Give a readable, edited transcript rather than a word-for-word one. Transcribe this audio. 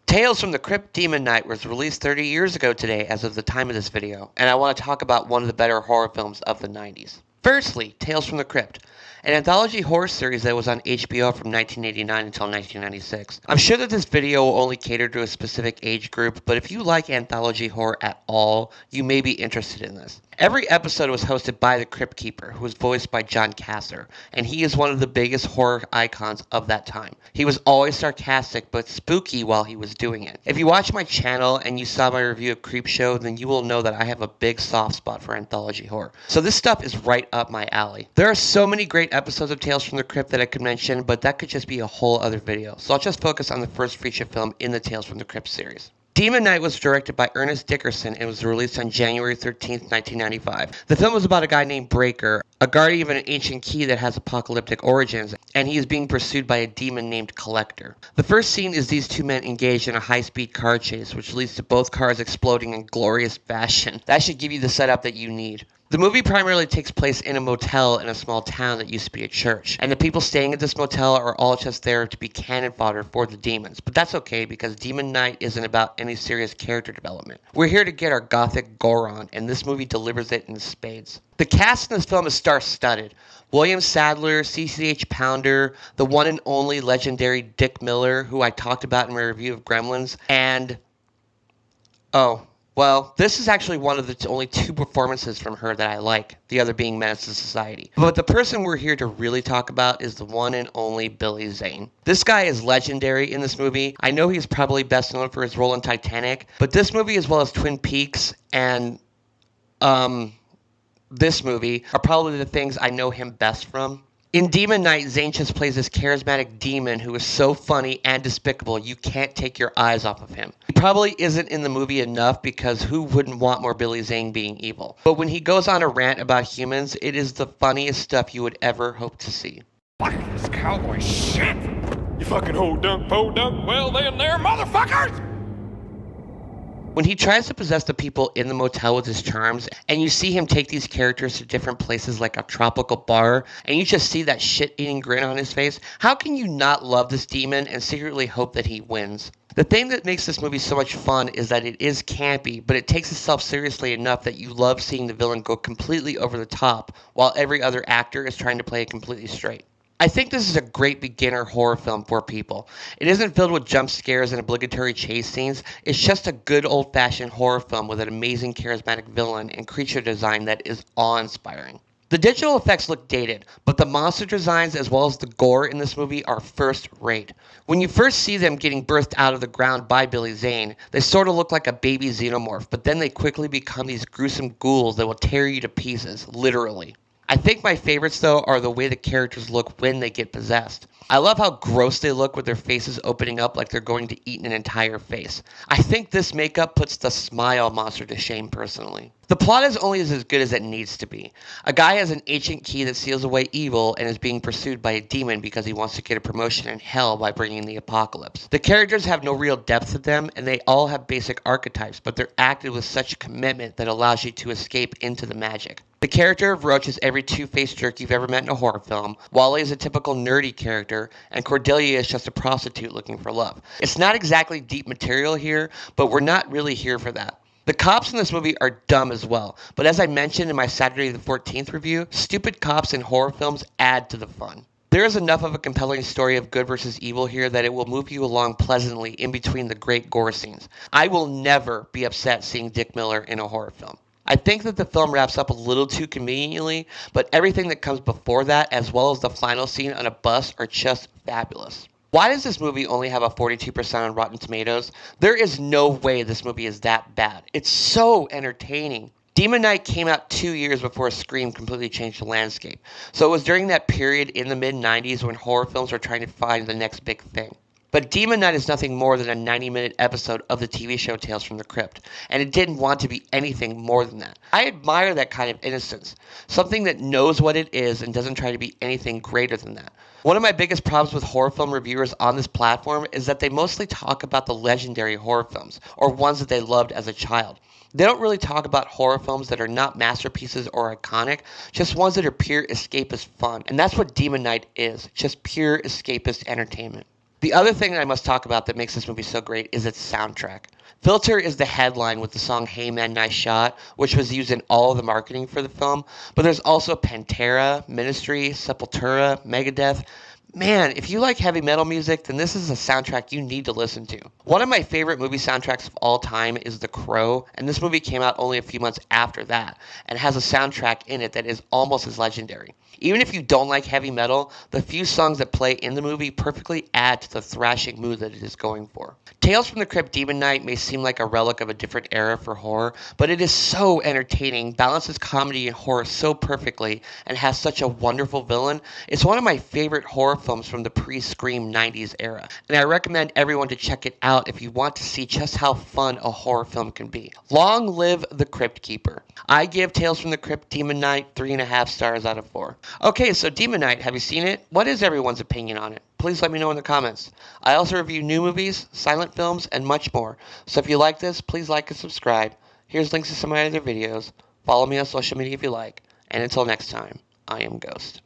Tales from the Crypt Demon Knight was released 30 years ago today as of the time of this video, and I want to talk about one of the better horror films of the 90s. Firstly, Tales from the Crypt, an anthology horror series that was on HBO from 1989 until 1996. I'm sure that this video will only cater to a specific age group, but if you like anthology horror at all, you may be interested in this. Every episode was hosted by the Crypt Keeper, who was voiced by John Castor, and he is one of the biggest horror icons of that time. He was always sarcastic but spooky while he was doing it. If you watch my channel and you saw my review of Creepshow, then you will know that I have a big soft spot for anthology horror. So this stuff is right up my alley. There are so many great episodes of Tales from the Crypt that I could mention, but that could just be a whole other video. So I'll just focus on the first feature film in the Tales from the Crypt series. Demon Knight was directed by Ernest Dickerson and was released on January 13, 1995. The film was about a guy named Breaker, a guardian of an ancient key that has apocalyptic origins, and he is being pursued by a demon named Collector. The first scene is these two men engaged in a high-speed car chase, which leads to both cars exploding in glorious fashion. That should give you the setup that you need. The movie primarily takes place in a motel in a small town that used to be a church, and the people staying at this motel are all just there to be cannon fodder for the demons. But that's okay, because Demon Knight isn't about any serious character development. We're here to get our gothic gore on, and this movie delivers it in spades. The cast in this film is star-studded. William Sadler, CCH Pounder, the one and only legendary Dick Miller, who I talked about in my review of Gremlins, and... well, this is actually one of the only two performances from her that I like, the other being Menace to Society. But the person we're here to really talk about is the one and only Billy Zane. This guy is legendary in this movie. I know he's probably best known for his role in Titanic, but this movie as well as Twin Peaks and this movie are probably the things I know him best from. In Demon Knight, Zane just plays this charismatic demon who is so funny and despicable you can't take your eyes off of him. He probably isn't in the movie enough because who wouldn't want more Billy Zane being evil? But when he goes on a rant about humans, it is the funniest stuff you would ever hope to see. Fuck this cowboy shit! You fucking ho dunk, po dunk, well then there, motherfuckers! When he tries to possess the people in the motel with his charms, and you see him take these characters to different places like a tropical bar, and you just see that shit-eating grin on his face, how can you not love this demon and secretly hope that he wins? The thing that makes this movie so much fun is that it is campy, but it takes itself seriously enough that you love seeing the villain go completely over the top, while every other actor is trying to play it completely straight. I think this is a great beginner horror film for people. It isn't filled with jump scares and obligatory chase scenes. It's just a good old-fashioned horror film with an amazing charismatic villain and creature design that is awe-inspiring. The digital effects look dated, but the monster designs as well as the gore in this movie are first-rate. When you first see them getting birthed out of the ground by Billy Zane, they sort of look like a baby xenomorph, but then they quickly become these gruesome ghouls that will tear you to pieces, literally. I think my favorites, though, are the way the characters look when they get possessed. I love how gross they look with their faces opening up like they're going to eat an entire face. I think this makeup puts the smile monster to shame, personally. The plot is only as good as it needs to be. A guy has an ancient key that seals away evil and is being pursued by a demon because he wants to get a promotion in hell by bringing the apocalypse. The characters have no real depth to them, and they all have basic archetypes, but they're acted with such commitment that allows you to escape into the magic. The character of Roach is every two-faced jerk you've ever met in a horror film, Wally is a typical nerdy character, and Cordelia is just a prostitute looking for love. It's not exactly deep material here, but we're not really here for that. The cops in this movie are dumb as well, but as I mentioned in my Saturday the 14th review, stupid cops in horror films add to the fun. There is enough of a compelling story of good versus evil here that it will move you along pleasantly in between the great gore scenes. I will never be upset seeing Dick Miller in a horror film. I think that the film wraps up a little too conveniently, but everything that comes before that, as well as the final scene on a bus, are just fabulous. Why does this movie only have a 42% on Rotten Tomatoes? There is no way this movie is that bad. It's so entertaining. Demon Knight came out 2 years before Scream completely changed the landscape. So it was during that period in the mid-90s when horror films were trying to find the next big thing. But Demon Knight is nothing more than a 90-minute episode of the TV show Tales from the Crypt, and it didn't want to be anything more than that. I admire that kind of innocence, something that knows what it is and doesn't try to be anything greater than that. One of my biggest problems with horror film reviewers on this platform is that they mostly talk about the legendary horror films, or ones that they loved as a child. They don't really talk about horror films that are not masterpieces or iconic, just ones that are pure escapist fun, and that's what Demon Knight is, just pure escapist entertainment. The other thing that I must talk about that makes this movie so great is its soundtrack. Filter is the headline with the song Hey Man, Nice Shot, which was used in all of the marketing for the film, but there's also Pantera, Ministry, Sepultura, Megadeth. Man, if you like heavy metal music, then this is a soundtrack you need to listen to. One of my favorite movie soundtracks of all time is The Crow, and this movie came out only a few months after that, and has a soundtrack in it that is almost as legendary. Even if you don't like heavy metal, the few songs that play in the movie perfectly add to the thrashing mood that it is going for. Tales from the Crypt Demon Knight may seem like a relic of a different era for horror, but it is so entertaining, balances comedy and horror so perfectly, and has such a wonderful villain. It's one of my favorite horror films from the pre-Scream 90s era, and I recommend everyone to check it out if you want to see just how fun a horror film can be. Long live the Crypt Keeper. I give Tales from the Crypt Demon Knight 3.5 stars out of 4. Okay, so Demon Knight, have you seen it? What is everyone's opinion on it? Please let me know in the comments. I also review new movies, silent films, and much more. So if you like this, please like and subscribe. Here's links to some of my other videos. Follow me on social media if you like. And until next time, I am Ghost.